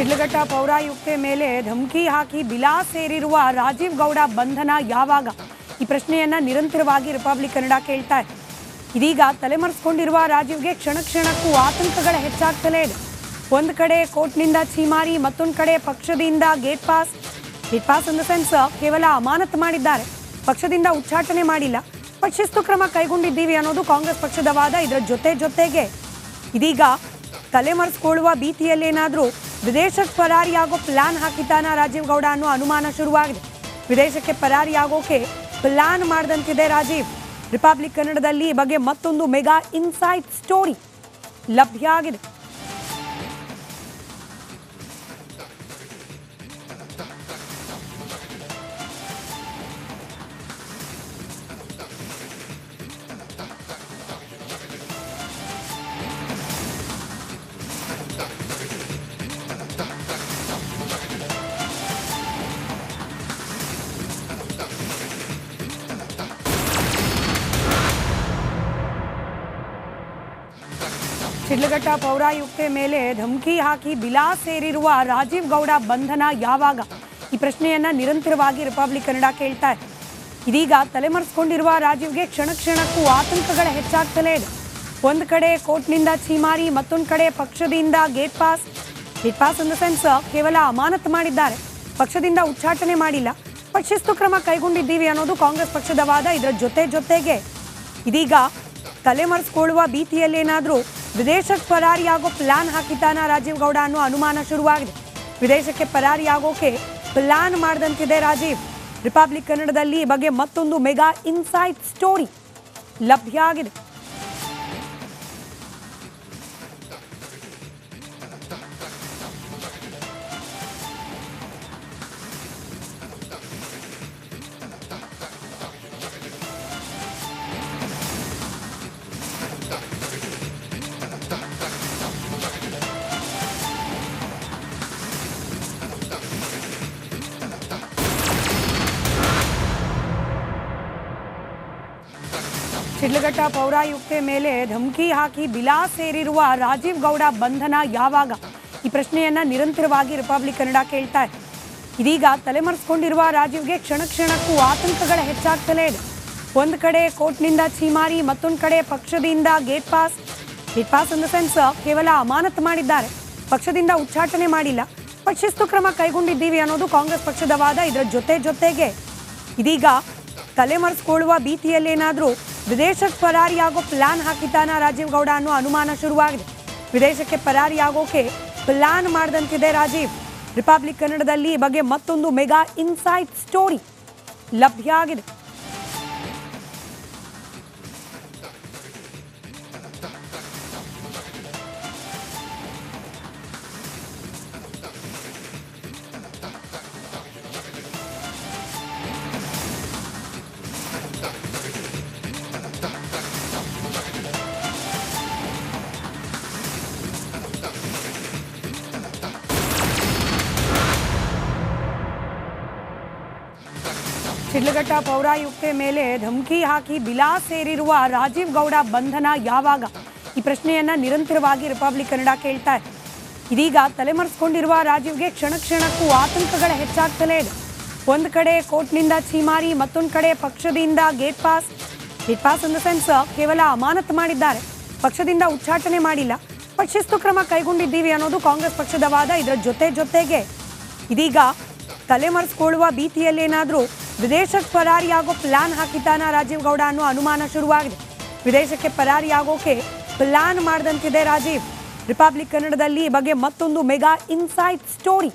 ಶಿಡ್ಲಘಟ್ಟ ಪೌರಾಯುಕ್ತೆ ಮೇಲೆ ಧಮಕಿ ಹಾಕಿ ಬಿಲಾಸ್ ಸೇರಿರುವ ರಾಜೀವ್ ಗೌಡ ಬಂಧನ ಯಾವಾಗ? ಈ ಪ್ರಶ್ನೆಯನ್ನ ನಿರಂತರವಾಗಿ ರಿಪಬ್ಲಿಕ್ ಕನ್ನಡ ಕೇಳ್ತಾ ಇದೆ. ಇದೀಗ ತಲೆಮರೆಸಿಕೊಂಡಿರುವ ರಾಜೀವ್ಗೆ ಕ್ಷಣ ಕ್ಷಣಕ್ಕೂ ಆತಂಕಗಳ ಹೆಚ್ಚಾಗ್ತಲೇ ಇದೆ. ಒಂದು ಕಡೆ ಕೋರ್ಟ್ನಿಂದ ಛೀಮಾರಿ, ಮತ್ತೊಂದು ಕಡೆ ಪಕ್ಷದಿಂದ gate pass in the sense ಕೇವಲ ಅಮಾನತು ಮಾಡಿದ್ದಾರೆ, ಪಕ್ಷದಿಂದ ಉಚ್ಚಾಟನೆ ಮಾಡಿಲ್ಲ. ಬಟ್ ಶಿಸ್ತು ಕ್ರಮ ಕೈಗೊಂಡಿದ್ದೀವಿ ಅನ್ನೋದು ಕಾಂಗ್ರೆಸ್ ಪಕ್ಷದ ವಾದ. ಇದರ ಜೊತೆಗೆ ಇದೀಗ ತಲೆಮರೆಸಿಕೊಳ್ಳುವ ಭೀತಿಯಲ್ಲೇನಾದರೂ ವಿದೇಶಕ್ಕೆ ಪರಾರಿಯಾಗೋ ಪ್ಲಾನ್ ಹಾಕಿದ್ದಾನ ರಾಜೀವ್ ಗೌಡ ಅನ್ನೋ ಅನುಮಾನ ಶುರುವಾಗಿದೆ. ವಿದೇಶಕ್ಕೆ ಪರಾರಿಯಾಗೋಕೆ ಪ್ಲಾನ್ ಮಾಡಿದಂತಿದೆ ರಾಜೀವ್. ರಿಪಬ್ಲಿಕ್ ಕನ್ನಡದಲ್ಲಿ ಈ ಬಗ್ಗೆ ಮತ್ತೊಂದು ಮೆಗಾ ಇನ್ಸೈಟ್ ಸ್ಟೋರಿ ಲಭ್ಯ ಆಗಿದೆ. ಶಿಡ್ಲಘಟ್ಟ ಪೌರಾಯುಕ್ತೆ ಮೇಲೆ ಧಮಕಿ ಹಾಕಿ ಬಿಲಾಸ್ ಸೇರಿರುವ ರಾಜೀವ್ ಗೌಡ ಬಂಧನ ಯಾವಾಗ? ಈ ಪ್ರಶ್ನೆಯನ್ನ ನಿರಂತರವಾಗಿ ರಿಪಬ್ಲಿಕ್ ಕನ್ನಡ ಕೇಳ್ತಾ ಇದೆ. ಇದೀಗ ತಲೆಮರೆಸಿಕೊಂಡಿರುವ ರಾಜೀವ್ಗೆ ಕ್ಷಣ ಕ್ಷಣಕ್ಕೂ ಆತಂಕಗಳ ಹೆಚ್ಚಾಗ್ತಲೇ ಇದೆ. ಒಂದು ಕಡೆ ಕೋರ್ಟ್ನಿಂದ ಛೀಮಾರಿ, ಮತ್ತೊಂದು ಕಡೆ ಪಕ್ಷದಿಂದ gate pass in the sense ಕೇವಲ ಅಮಾನತು ಮಾಡಿದ್ದಾರೆ, ಪಕ್ಷದಿಂದ ಉಚ್ಚಾಟನೆ ಮಾಡಿಲ್ಲ. ಬಟ್ ಶಿಸ್ತು ಕ್ರಮ ಕೈಗೊಂಡಿದ್ದೀವಿ ಅನ್ನೋದು ಕಾಂಗ್ರೆಸ್ ಪಕ್ಷದ ವಾದ. ಇದರ ಜೊತೆಗೆ ಇದೀಗ ತಲೆಮರೆಸಿಕೊಳ್ಳುವ ಭೀತಿಯಲ್ಲೇನಾದರೂ ವಿದೇಶಕ್ಕೆ ಪರಾರಿಯಾಗೋ ಪ್ಲಾನ್ ಹಾಕಿದ್ದಾನ ರಾಜೀವ್ ಗೌಡ ಅನ್ನೋ ಅನುಮಾನ ಶುರುವಾಗಿದೆ. ವಿದೇಶಕ್ಕೆ ಪರಾರಿಯಾಗೋಕೆ ಪ್ಲಾನ್ ಮಾಡಿದಂತಿದೆ ರಾಜೀವ್. ರಿಪಬ್ಲಿಕ್ ಕನ್ನಡದಲ್ಲಿ ಈ ಬಗ್ಗೆ ಮತ್ತೊಂದು ಮೆಗಾ ಇನ್ಸೈಟ್ ಸ್ಟೋರಿ ಲಭ್ಯ ಆಗಿದೆ. ಶಿಡ್ಲಘಟ್ಟ ಪೌರಾಯುಕ್ತೆ ಮೇಲೆ ಧಮಕಿ ಹಾಕಿ ಬಿಲಾಸ್ ಸೇರಿರುವ ರಾಜೀವ್ ಗೌಡ ಬಂಧನ ಯಾವಾಗ? ಈ ಪ್ರಶ್ನೆಯನ್ನ ನಿರಂತರವಾಗಿ ರಿಪಬ್ಲಿಕ್ ಕನ್ನಡ ಕೇಳ್ತಾ ಇದೆ. ಇದೀಗ ತಲೆಮರೆಸಿಕೊಂಡಿರುವ ರಾಜೀವ್ಗೆ ಕ್ಷಣ ಕ್ಷಣಕ್ಕೂ ಆತಂಕಗಳ ಹೆಚ್ಚಾಗ್ತಲೇ ಇದೆ. ಒಂದು ಕಡೆ ಕೋರ್ಟ್ನಿಂದ ಛೀಮಾರಿ, ಮತ್ತೊಂದು ಕಡೆ ಪಕ್ಷದಿಂದ gate pass in the sense ಕೇವಲ ಅಮಾನತು ಮಾಡಿದ್ದಾರೆ, ಪಕ್ಷದಿಂದ ಉಚ್ಚಾಟನೆ ಮಾಡಿಲ್ಲ. ಬಟ್ ಶಿಸ್ತು ಕ್ರಮ ಕೈಗೊಂಡಿದ್ದೀವಿ ಅನ್ನೋದು ಕಾಂಗ್ರೆಸ್ ಪಕ್ಷದ ವಾದ. ಇದರ ಜೊತೆಗೆ ಇದೀಗ ತಲೆಮರೆಸಿಕೊಳ್ಳುವ ಭೀತಿಯಲ್ಲೇನಾದರೂ ವಿದೇಶಕ್ಕೆ ಪರಾರಿಯಾಗೋ ಪ್ಲಾನ್ ಹಾಕಿದ್ದಾನ ರಾಜೀವ್ ಗೌಡ ಅನ್ನೋ ಅನುಮಾನ ಶುರುವಾಗಿದೆ. ವಿದೇಶಕ್ಕೆ ಪರಾರಿಯಾಗೋಕೆ ಪ್ಲಾನ್ ಮಾಡಿದಂತಿದೆ ರಾಜೀವ್. ರಿಪಬ್ಲಿಕ್ ಕನ್ನಡದಲ್ಲಿ ಈ ಬಗ್ಗೆ ಮತ್ತೊಂದು ಮೆಗಾ ಇನ್ಸೈಟ್ ಸ್ಟೋರಿ ಲಭ್ಯ ಆಗಿದೆ. ಶಿಡ್ಲಘಟ್ಟ ಪೌರಾಯುಕ್ತೆ ಮೇಲೆ ಧಮಕಿ ಹಾಕಿ ಬಿಲಾಸ್ ಸೇರಿರುವ ರಾಜೀವ್ ಗೌಡ ಬಂಧನ ಯಾವಾಗ? ಈ ಪ್ರಶ್ನೆಯನ್ನ ನಿರಂತರವಾಗಿ ರಿಪಬ್ಲಿಕ್ ಕನ್ನಡ ಕೇಳ್ತಾ ಇದೆ. ಇದೀಗ ತಲೆಮರೆಸಿಕೊಂಡಿರುವ ರಾಜೀವ್ಗೆ ಕ್ಷಣ ಕ್ಷಣಕ್ಕೂ ಆತಂಕಗಳ ಹೆಚ್ಚಾಗ್ತಲೇ ಇದೆ. ಒಂದು ಕಡೆ ಕೋರ್ಟ್ನಿಂದ ಛೀಮಾರಿ, ಮತ್ತೊಂದು ಕಡೆ ಪಕ್ಷದಿಂದ gate pass in the sense ಕೇವಲ ಅಮಾನತು ಮಾಡಿದ್ದಾರೆ, ಪಕ್ಷದಿಂದ ಉಚ್ಚಾಟನೆ ಮಾಡಿಲ್ಲ. ಬಟ್ ಶಿಸ್ತು ಕ್ರಮ ಕೈಗೊಂಡಿದ್ದೀವಿ ಅನ್ನೋದು ಕಾಂಗ್ರೆಸ್ ಪಕ್ಷದ ವಾದ. ಇದರ ಜೊತೆಗೆ ಇದೀಗ ತಲೆಮರೆಸಿಕೊಳ್ಳುವ ಭೀತಿಯಲ್ಲೇನಾದರೂ ವಿದೇಶಕ್ಕೆ ಪರಾರಿಯಾಗೋ ಪ್ಲಾನ್ ಹಾಕಿದ್ದಾನ ರಾಜೀವ್ ಗೌಡ ಅನ್ನೋ ಅನುಮಾನ ಶುರುವಾಗಿದೆ. ವಿದೇಶಕ್ಕೆ ಪರಾರಿಯಾಗೋಕೆ ಪ್ಲಾನ್ ಮಾಡಿದಂತಿದೆ ರಾಜೀವ್. ರಿಪಬ್ಲಿಕ್ ಕನ್ನಡದಲ್ಲಿ ಈ ಬಗ್ಗೆ ಮತ್ತೊಂದು ಮೆಗಾ ಇನ್ಸೈಟ್ ಸ್ಟೋರಿ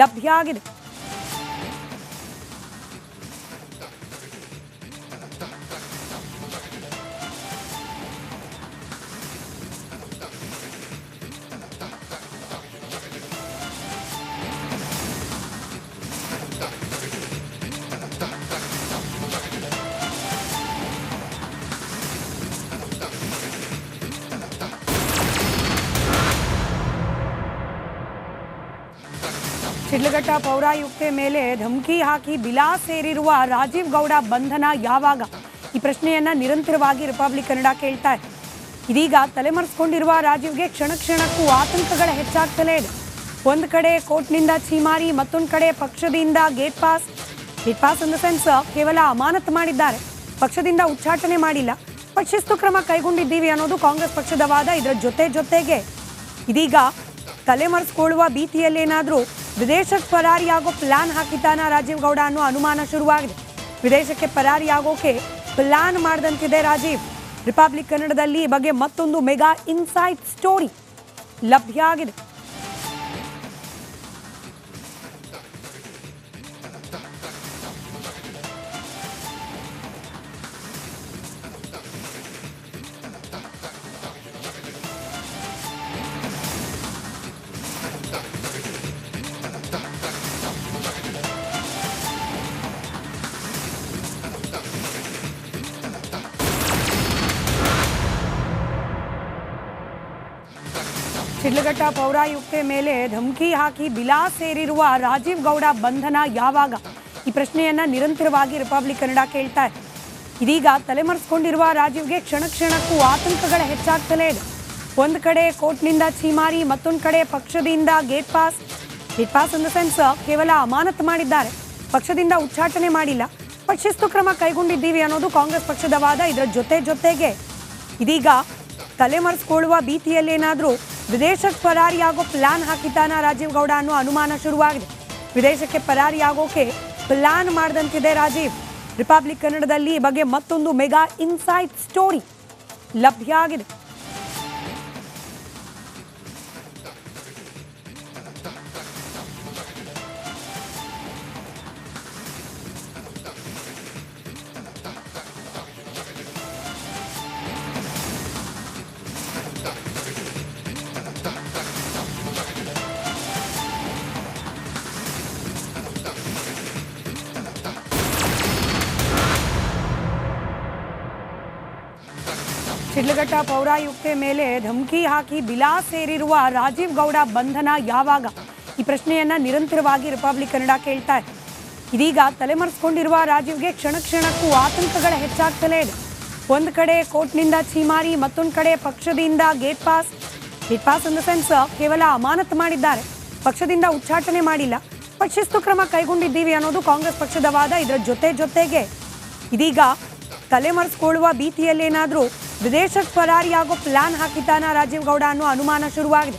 ಲಭ್ಯ ಆಗಿದೆ. ಶಿಡ್ಲಘಟ್ಟ ಪೌರಾಯುಕ್ತೆ ಮೇಲೆ ಧಮಕಿ ಹಾಕಿ ಬಿಲಾಸ್ ಸೇರಿರುವ ರಾಜೀವ್ ಗೌಡ ಬಂಧನ ಯಾವಾಗ? ಈ ಪ್ರಶ್ನೆಯನ್ನ ನಿರಂತರವಾಗಿ ರಿಪಬ್ಲಿಕ್ ಕನ್ನಡ ಕೇಳ್ತಾ ಇದೆ. ಇದೀಗ ತಲೆಮರೆಸಿಕೊಂಡಿರುವ ರಾಜೀವ್ಗೆ ಕ್ಷಣ ಕ್ಷಣಕ್ಕೂ ಆತಂಕಗಳ ಹೆಚ್ಚಾಗ್ತಲೇ ಇದೆ. ಒಂದು ಕಡೆ ಕೋರ್ಟ್ನಿಂದ ಛೀಮಾರಿ, ಮತ್ತೊಂದು ಕಡೆ ಪಕ್ಷದಿಂದ gate pass in the sense ಕೇವಲ ಅಮಾನತು ಮಾಡಿದ್ದಾರೆ, ಪಕ್ಷದಿಂದ ಉಚ್ಚಾಟನೆ ಮಾಡಿಲ್ಲ. ಬಟ್ ಶಿಸ್ತು ಕ್ರಮ ಕೈಗೊಂಡಿದ್ದೀವಿ ಅನ್ನೋದು ಕಾಂಗ್ರೆಸ್ ಪಕ್ಷದ ವಾದ. ಇದರ ಜೊತೆಗೆ ಇದೀಗ ತಲೆಮರೆಸಿಕೊಳ್ಳುವ ಭೀತಿಯಲ್ಲೇನಾದರೂ ವಿದೇಶಕ್ಕೆ ಪರಾರಿಯಾಗೋ ಪ್ಲಾನ್ ಹಾಕಿದ್ದಾನ ರಾಜೀವ್ ಗೌಡ ಅನ್ನೋ ಅನುಮಾನ ಶುರುವಾಗಿದೆ. ವಿದೇಶಕ್ಕೆ ಪರಾರಿಯಾಗೋಕೆ ಪ್ಲಾನ್ ಮಾಡಿದಂತಿದೆ ರಾಜೀವ್. ರಿಪಬ್ಲಿಕ್ ಕನ್ನಡದಲ್ಲಿ ಈ ಬಗ್ಗೆ ಮತ್ತೊಂದು ಮೆಗಾ ಇನ್ಸೈಟ್ ಸ್ಟೋರಿ ಲಭ್ಯ ಆಗಿದೆ. ಶಿಡ್ಲಘಟ್ಟ ಪೌರಾಯುಕ್ತೆ ಮೇಲೆ ಧಮಕಿ ಹಾಕಿ ಬಿಲಾಸ್ ಸೇರಿರುವ ರಾಜೀವ್ ಗೌಡ ಬಂಧನ ಯಾವಾಗ? ಈ ಪ್ರಶ್ನೆಯನ್ನ ನಿರಂತರವಾಗಿ ರಿಪಬ್ಲಿಕ್ ಕನ್ನಡ ಕೇಳ್ತಾ ಇದೆ. ಇದೀಗ ತಲೆಮರೆಸಿಕೊಂಡಿರುವ ರಾಜೀವ್ಗೆ ಕ್ಷಣಕ್ಕೂ ಆತಂಕಗಳ ಹೆಚ್ಚಾಗ್ತಲೇ ಇದೆ. ಒಂದು ಕಡೆ ಕೋರ್ಟ್ನಿಂದ ಛೀಮಾರಿ, ಮತ್ತೊಂದು ಕಡೆ ಪಕ್ಷದಿಂದ gate pass in the sense ಕೇವಲ ಅಮಾನತು ಮಾಡಿದ್ದಾರೆ, ಪಕ್ಷದಿಂದ ಉಚ್ಚಾಟನೆ ಮಾಡಿಲ್ಲ. ಬಟ್ ಶಿಸ್ತು ಕ್ರಮ ಕೈಗೊಂಡಿದ್ದೀವಿ ಅನ್ನೋದು ಕಾಂಗ್ರೆಸ್ ಪಕ್ಷದ ವಾದ. ಇದರ ಜೊತೆಗೆ ಇದೀಗ ತಲೆಮರೆಸಿಕೊಳ್ಳುವ ಭೀತಿಯಲ್ಲೇನಾದರೂ ವಿದೇಶಕ್ಕೆ ಪರಾರಿಯಾಗೋ ಪ್ಲಾನ್ ಹಾಕಿದ್ದಾನ ರಾಜೀವ್ ಗೌಡ ಅನ್ನೋ ಅನುಮಾನ ಶುರುವಾಗಿದೆ. ವಿದೇಶಕ್ಕೆ ಪರಾರಿಯಾಗೋಕೆ ಪ್ಲಾನ್ ಮಾಡಿದಂತಿದೆ ರಾಜೀವ್. ರಿಪಬ್ಲಿಕ್ ಕನ್ನಡದಲ್ಲಿ ಈ ಬಗ್ಗೆ ಮತ್ತೊಂದು ಮೆಗಾ ಇನ್ಸೈಟ್ ಸ್ಟೋರಿ ಲಭ್ಯ ಆಗಿದೆ. ಶಿಡ್ಲಘಟ್ಟ ಪೌರಾಯುಕ್ತೆ ಮೇಲೆ ಧಮಕಿ ಹಾಕಿ ಬಿಲಾಸ್ ಸೇರಿರುವ ರಾಜೀವ್ ಗೌಡ ಬಂಧನ ಯಾವಾಗ? ಈ ಪ್ರಶ್ನೆಯನ್ನ ನಿರಂತರವಾಗಿ ರಿಪಬ್ಲಿಕ್ ಕನ್ನಡ ಕೇಳ್ತಾ ಇದೆ. ಇದೀಗ ತಲೆಮರೆಸಿಕೊಂಡಿರುವ ರಾಜೀವ್ಗೆ ಕ್ಷಣಕ್ಕೂ ಆತಂಕಗಳ ಹೆಚ್ಚಾಗ್ತಲೇ ಇದೆ. ಒಂದು ಕಡೆ ಕೋರ್ಟ್ನಿಂದ ಛೀಮಾರಿ, ಮತ್ತೊಂದು ಕಡೆ ಪಕ್ಷದಿಂದ gate pass in the sense ಕೇವಲ ಅಮಾನತು ಮಾಡಿದ್ದಾರೆ, ಪಕ್ಷದಿಂದ ಉಚ್ಚಾಟನೆ ಮಾಡಿಲ್ಲ. ಬಟ್ ಶಿಸ್ತು ಕ್ರಮ ಕೈಗೊಂಡಿದ್ದೀವಿ ಅನ್ನೋದು ಕಾಂಗ್ರೆಸ್ ಪಕ್ಷದ ವಾದ. ಇದರ ಜೊತೆಗೆ ಇದೀಗ ತಲೆಮರೆಸಿಕೊಳ್ಳುವ ಭೀತಿಯಲ್ಲೇನಾದರೂ ವಿದೇಶಕ್ಕೆ ಪರಾರಿಯಾಗೋ ಪ್ಲಾನ್ ಹಾಕಿದ್ದಾನ ರಾಜೀವ್ ಗೌಡ ಅನ್ನೋ ಅನುಮಾನ ಶುರುವಾಗಿದೆ.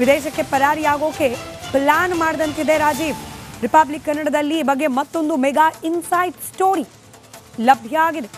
ವಿದೇಶಕ್ಕೆ ಪರಾರಿಯಾಗೋಕೆ ಪ್ಲಾನ್ ಮಾಡಿದಂತಿದೆ ರಾಜೀವ್. ರಿಪಬ್ಲಿಕ್ ಕನ್ನಡದಲ್ಲಿ ಈ ಬಗ್ಗೆ ಮತ್ತೊಂದು ಮೆಗಾ ಇನ್ಸೈಟ್ ಸ್ಟೋರಿ ಲಭ್ಯ ಆಗಿದೆ.